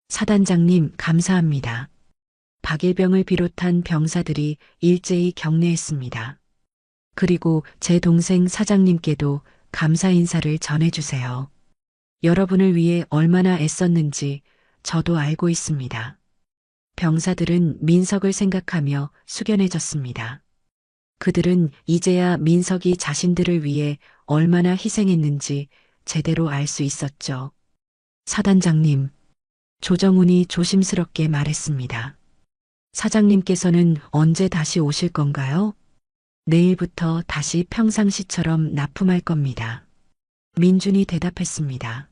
사단장님, 감사합니다. 박일병을 비롯한 병사들이 일제히 격려했습니다. 그리고 제 동생 사장님께도 감사 인사를 전해주세요. 여러분을 위해 얼마나 애썼는지 저도 알고 있습니다. 병사들은 민석을 생각하며 숙연해졌습니다. 그들은 이제야 민석이 자신들을 위해 얼마나 희생했는지 제대로 알 수 있었죠. 사단장님, 조정훈이 조심스럽게 말했습니다. 사장님께서는 언제 다시 오실 건가요? 내일부터 다시 평상시처럼 납품할 겁니다. 민준이 대답했습니다.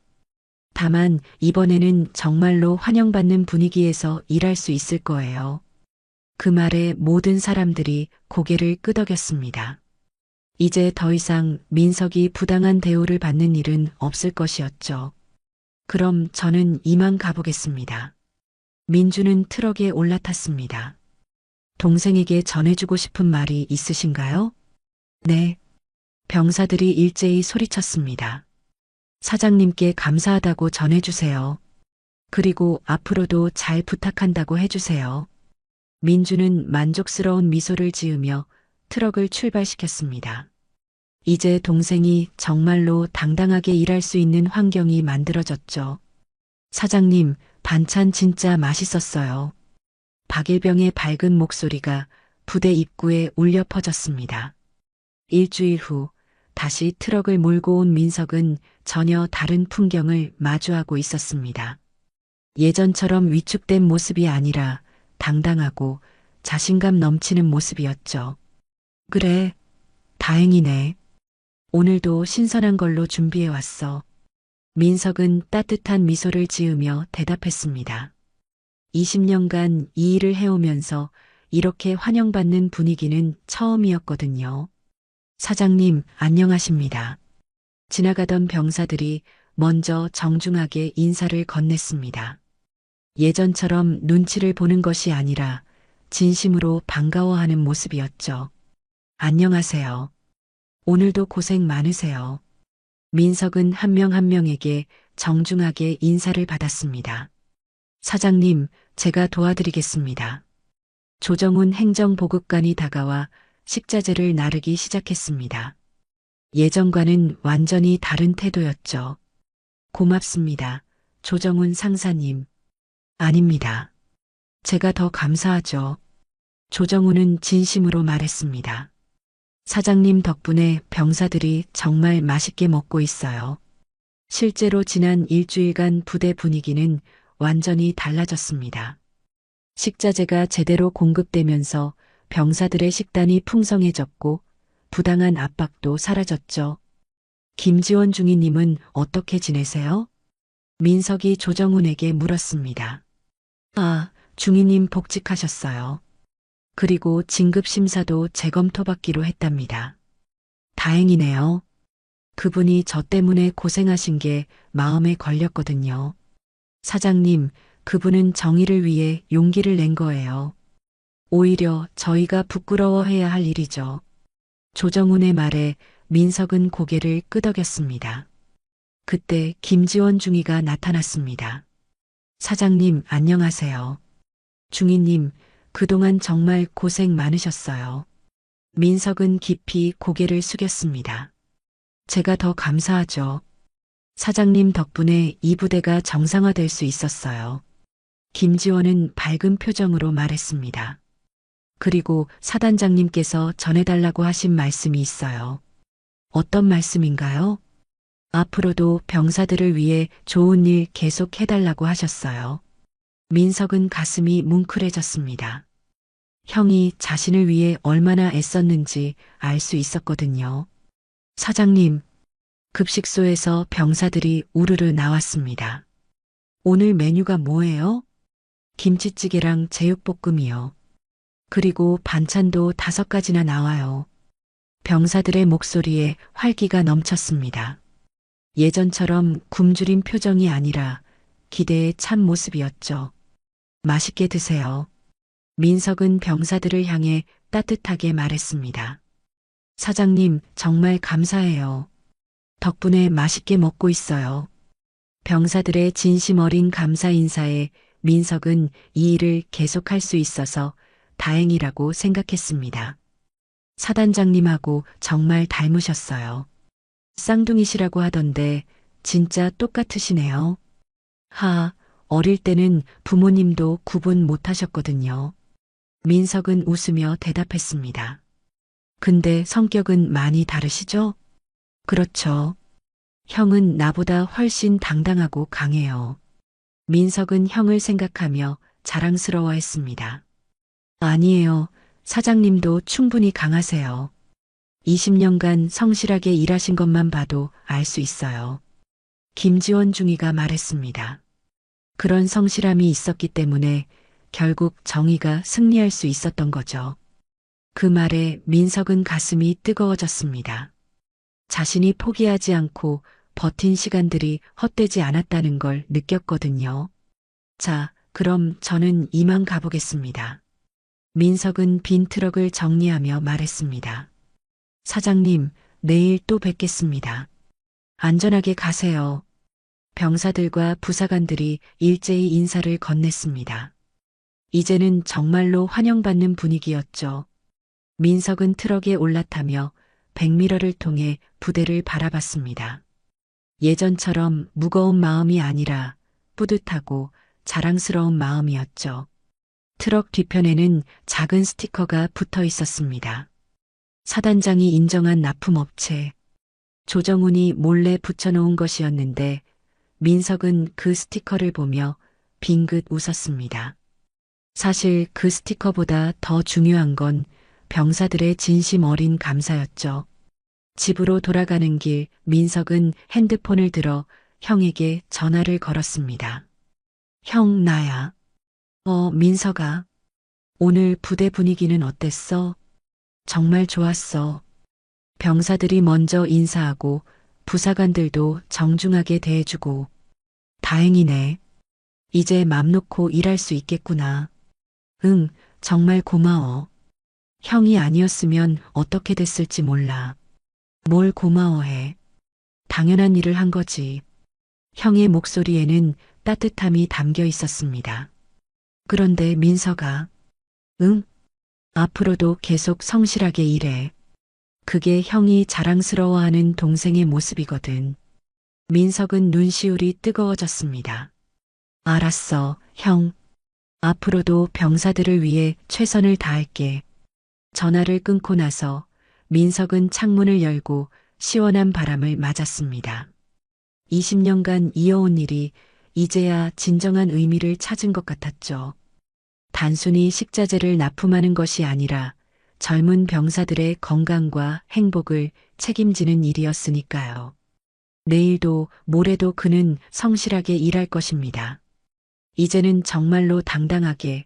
다만 이번에는 정말로 환영받는 분위기에서 일할 수 있을 거예요. 그 말에 모든 사람들이 고개를 끄덕였습니다. 이제 더 이상 민석이 부당한 대우를 받는 일은 없을 것이었죠. 그럼 저는 이만 가보겠습니다. 민주는 트럭에 올라탔습니다. 동생에게 전해주고 싶은 말이 있으신가요? 네. 병사들이 일제히 소리쳤습니다. 사장님께 감사하다고 전해주세요. 그리고 앞으로도 잘 부탁한다고 해주세요. 민주는 만족스러운 미소를 지으며 트럭을 출발시켰습니다. 이제 동생이 정말로 당당하게 일할 수 있는 환경이 만들어졌죠. 사장님, 반찬 진짜 맛있었어요. 박일병의 밝은 목소리가 부대 입구에 울려 퍼졌습니다. 일주일 후 다시 트럭을 몰고 온 민석은 전혀 다른 풍경을 마주하고 있었습니다. 예전처럼 위축된 모습이 아니라 당당하고 자신감 넘치는 모습이었죠. 그래, 다행이네. 오늘도 신선한 걸로 준비해 왔어. 민석은 따뜻한 미소를 지으며 대답했습니다. 20년간 이 일을 해오면서 이렇게 환영받는 분위기는 처음이었거든요. 사장님, 안녕하십니다. 지나가던 병사들이 먼저 정중하게 인사를 건넸습니다. 예전처럼 눈치를 보는 것이 아니라 진심으로 반가워하는 모습이었죠. 안녕하세요. 오늘도 고생 많으세요. 민석은 한 명 한 명에게 정중하게 인사를 받았습니다. 사장님, 제가 도와드리겠습니다. 조정훈 행정보급관이 다가와 식자재를 나르기 시작했습니다. 예전과는 완전히 다른 태도였죠. 고맙습니다. 조정훈 상사님. 아닙니다. 제가 더 감사하죠. 조정훈은 진심으로 말했습니다. 사장님 덕분에 병사들이 정말 맛있게 먹고 있어요. 실제로 지난 일주일간 부대 분위기는 완전히 달라졌습니다. 식자재가 제대로 공급되면서 병사들의 식단이 풍성해졌고 부당한 압박도 사라졌죠. 김지원 중위님은 어떻게 지내세요? 민석이 조정훈에게 물었습니다. 아, 중위님 복직하셨어요. 그리고 진급심사도 재검토받기로 했답니다. 다행이네요. 그분이 저 때문에 고생하신 게 마음에 걸렸거든요. 사장님, 그분은 정의를 위해 용기를 낸 거예요. 오히려 저희가 부끄러워해야 할 일이죠. 조정훈의 말에 민석은 고개를 끄덕였습니다. 그때 김지원 중위가 나타났습니다. 사장님, 안녕하세요. 중위님, 그동안 정말 고생 많으셨어요. 민석은 깊이 고개를 숙였습니다. 제가 더 감사하죠. 사장님 덕분에 이 부대가 정상화될 수 있었어요. 김지원은 밝은 표정으로 말했습니다. 그리고 사단장님께서 전해달라고 하신 말씀이 있어요. 어떤 말씀인가요? 앞으로도 병사들을 위해 좋은 일 계속 해달라고 하셨어요. 민석은 가슴이 뭉클해졌습니다. 형이 자신을 위해 얼마나 애썼는지 알 수 있었거든요. 사장님, 급식소에서 병사들이 우르르 나왔습니다. 오늘 메뉴가 뭐예요? 김치찌개랑 제육볶음이요. 그리고 반찬도 5가지나 나와요. 병사들의 목소리에 활기가 넘쳤습니다. 예전처럼 굶주린 표정이 아니라 기대의 참 모습이었죠. 맛있게 드세요. 민석은 병사들을 향해 따뜻하게 말했습니다. 사장님, 정말 감사해요. 덕분에 맛있게 먹고 있어요. 병사들의 진심 어린 감사 인사에 민석은 이 일을 계속할 수 있어서 다행이라고 생각했습니다. 사단장님하고 정말 닮으셨어요. 쌍둥이시라고 하던데 진짜 똑같으시네요. 어릴 때는 부모님도 구분 못하셨거든요. 민석은 웃으며 대답했습니다. 근데 성격은 많이 다르시죠? 그렇죠. 형은 나보다 훨씬 당당하고 강해요. 민석은 형을 생각하며 자랑스러워했습니다. 아니에요. 사장님도 충분히 강하세요. 20년간 성실하게 일하신 것만 봐도 알 수 있어요. 김지원 중위가 말했습니다. 그런 성실함이 있었기 때문에 결국 정의가 승리할 수 있었던 거죠. 그 말에 민석은 가슴이 뜨거워졌습니다. 자신이 포기하지 않고 버틴 시간들이 헛되지 않았다는 걸 느꼈거든요. 자, 그럼 저는 이만 가보겠습니다. 민석은 빈 트럭을 정리하며 말했습니다. 사장님, 내일 또 뵙겠습니다. 안전하게 가세요. 병사들과 부사관들이 일제히 인사를 건넸습니다. 이제는 정말로 환영받는 분위기였죠. 민석은 트럭에 올라타며 백미러를 통해 부대를 바라봤습니다. 예전처럼 무거운 마음이 아니라 뿌듯하고 자랑스러운 마음이었죠. 트럭 뒤편에는 작은 스티커가 붙어 있었습니다. 사단장이 인정한 납품업체. 조정훈이 몰래 붙여놓은 것이었는데 민석은 그 스티커를 보며 빙긋 웃었습니다. 사실 그 스티커보다 더 중요한 건 병사들의 진심 어린 감사였죠. 집으로 돌아가는 길 민석은 핸드폰을 들어 형에게 전화를 걸었습니다. 형, 나야. 민석아. 오늘 부대 분위기는 어땠어? 정말 좋았어. 병사들이 먼저 인사하고 부사관들도 정중하게 대해주고. 다행이네. 이제 맘 놓고 일할 수 있겠구나. 응, 정말 고마워. 형이 아니었으면 어떻게 됐을지 몰라. 뭘 고마워해. 당연한 일을 한 거지. 형의 목소리에는 따뜻함이 담겨 있었습니다. 그런데 민석아. 응? 앞으로도 계속 성실하게 일해. 그게 형이 자랑스러워하는 동생의 모습이거든. 민석은 눈시울이 뜨거워졌습니다. 알았어, 형. 앞으로도 병사들을 위해 최선을 다할게. 전화를 끊고 나서 민석은 창문을 열고 시원한 바람을 맞았습니다. 20년간 이어온 일이 이제야 진정한 의미를 찾은 것 같았죠. 단순히 식자재를 납품하는 것이 아니라 젊은 병사들의 건강과 행복을 책임지는 일이었으니까요. 내일도 모레도 그는 성실하게 일할 것입니다. 이제는 정말로 당당하게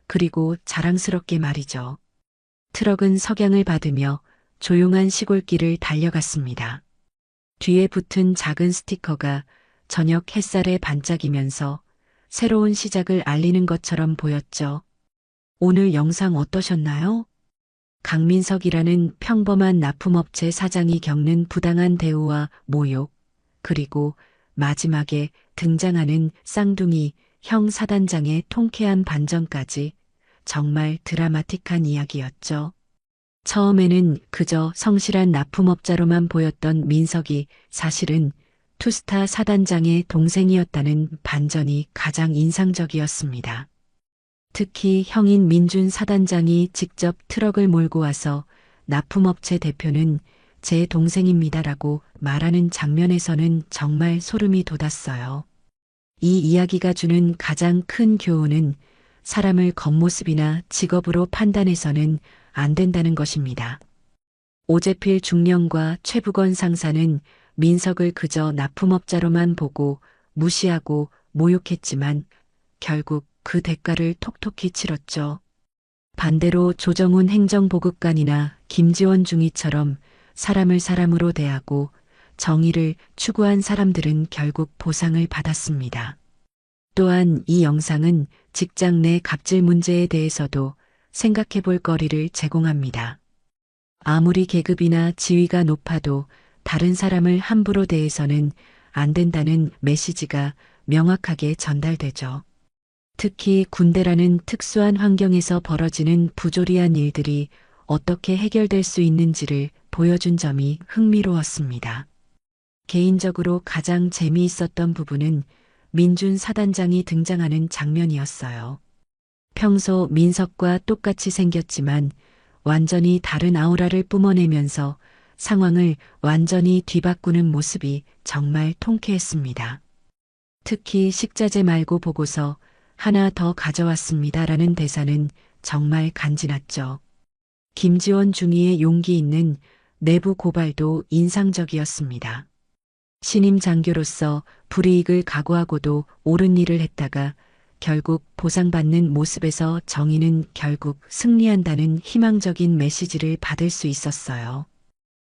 그리고 자랑스럽게 말이죠. 트럭은 석양을 받으며 조용한 시골길을 달려갔습니다. 뒤에 붙은 작은 스티커가 저녁 햇살에 반짝이면서 새로운 시작을 알리는 것처럼 보였죠. 오늘 영상 어떠셨나요? 강민석이라는 평범한 납품업체 사장이 겪는 부당한 대우와 모욕, 그리고 마지막에 등장하는 쌍둥이 형 사단장의 통쾌한 반전까지 정말 드라마틱한 이야기였죠. 처음에는 그저 성실한 납품업자로만 보였던 민석이 사실은 투스타 사단장의 동생이었다는 반전이 가장 인상적이었습니다. 특히 형인 민준 사단장이 직접 트럭을 몰고 와서 납품업체 대표는 제 동생입니다라고 말하는 장면에서는 정말 소름이 돋았어요. 이 이야기가 주는 가장 큰 교훈은 사람을 겉모습이나 직업으로 판단해서는 안 된다는 것입니다. 오재필 중령과 최북원 상사는 민석을 그저 납품업자로만 보고 무시하고 모욕했지만 결국 그 대가를 톡톡히 치렀죠. 반대로 조정훈 행정보급관이나 김지원 중위처럼 사람을 사람으로 대하고 정의를 추구한 사람들은 결국 보상을 받았습니다. 또한 이 영상은 직장 내 갑질 문제에 대해서도 생각해 볼 거리를 제공합니다. 아무리 계급이나 지위가 높아도 다른 사람을 함부로 대해서는 안 된다는 메시지가 명확하게 전달되죠. 특히 군대라는 특수한 환경에서 벌어지는 부조리한 일들이 어떻게 해결될 수 있는지를 보여준 점이 흥미로웠습니다. 개인적으로 가장 재미있었던 부분은 민준 사단장이 등장하는 장면이었어요. 평소 민석과 똑같이 생겼지만 완전히 다른 아우라를 뿜어내면서 상황을 완전히 뒤바꾸는 모습이 정말 통쾌했습니다. 특히 식자재 말고 보고서 하나 더 가져왔습니다라는 대사는 정말 간지났죠. 김지원 중위의 용기 있는 내부 고발도 인상적이었습니다. 신임 장교로서 불이익을 각오하고도 옳은 일을 했다가 결국 보상받는 모습에서 정의는 결국 승리한다는 희망적인 메시지를 받을 수 있었어요.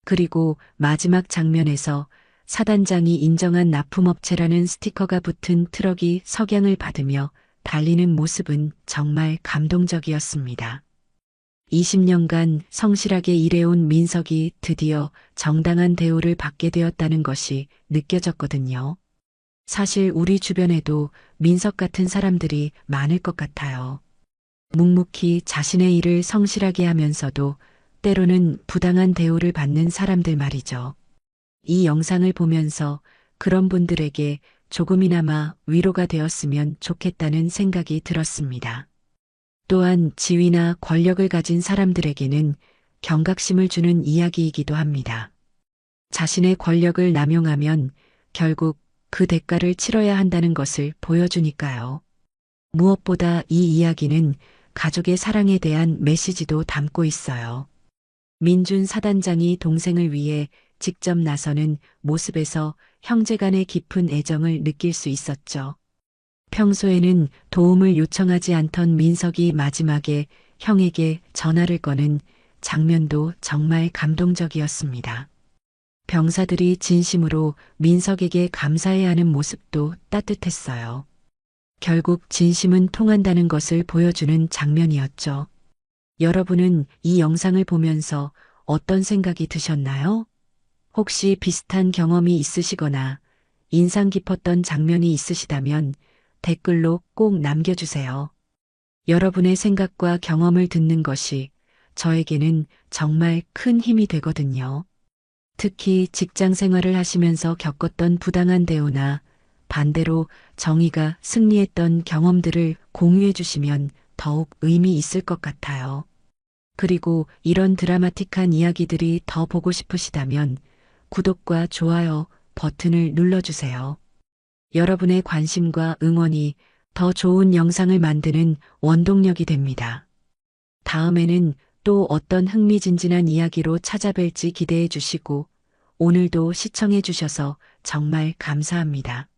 그리고 마지막 장면에서 사단장이 인정한 납품업체라는 스티커가 붙은 트럭이 석양을 받으며 달리는 모습은 정말 감동적이었습니다. 20년간 성실하게 일해온 민석이 드디어 정당한 대우를 받게 되었다는 것이 느껴졌거든요. 사실 우리 주변에도 민석 같은 사람들이 많을 것 같아요. 묵묵히 자신의 일을 성실하게 하면서도 때로는 부당한 대우를 받는 사람들 말이죠. 이 영상을 보면서 그런 분들에게 조금이나마 위로가 되었으면 좋겠다는 생각이 들었습니다. 또한 지위나 권력을 가진 사람들에게는 경각심을 주는 이야기이기도 합니다. 자신의 권력을 남용하면 결국 그 대가를 치러야 한다는 것을 보여주니까요. 무엇보다 이 이야기는 가족의 사랑에 대한 메시지도 담고 있어요. 민준 사단장이 동생을 위해 직접 나서는 모습에서 형제간의 깊은 애정을 느낄 수 있었죠. 평소에는 도움을 요청하지 않던 민석이 마지막에 형에게 전화를 거는 장면도 정말 감동적이었습니다. 병사들이 진심으로 민석에게 감사해야 하는 모습도 따뜻했어요. 결국 진심은 통한다는 것을 보여주는 장면이었죠. 여러분은 이 영상을 보면서 어떤 생각이 드셨나요? 혹시 비슷한 경험이 있으시거나 인상 깊었던 장면이 있으시다면 댓글로 꼭 남겨주세요. 여러분의 생각과 경험을 듣는 것이 저에게는 정말 큰 힘이 되거든요. 특히 직장 생활을 하시면서 겪었던 부당한 대우나 반대로 정의가 승리했던 경험들을 공유해 주시면 더욱 의미 있을 것 같아요. 그리고 이런 드라마틱한 이야기들이 더 보고 싶으시다면 구독과 좋아요 버튼을 눌러주세요. 여러분의 관심과 응원이 더 좋은 영상을 만드는 원동력이 됩니다. 다음에는 또 어떤 흥미진진한 이야기로 찾아뵐지 기대해 주시고 오늘도 시청해 주셔서 정말 감사합니다.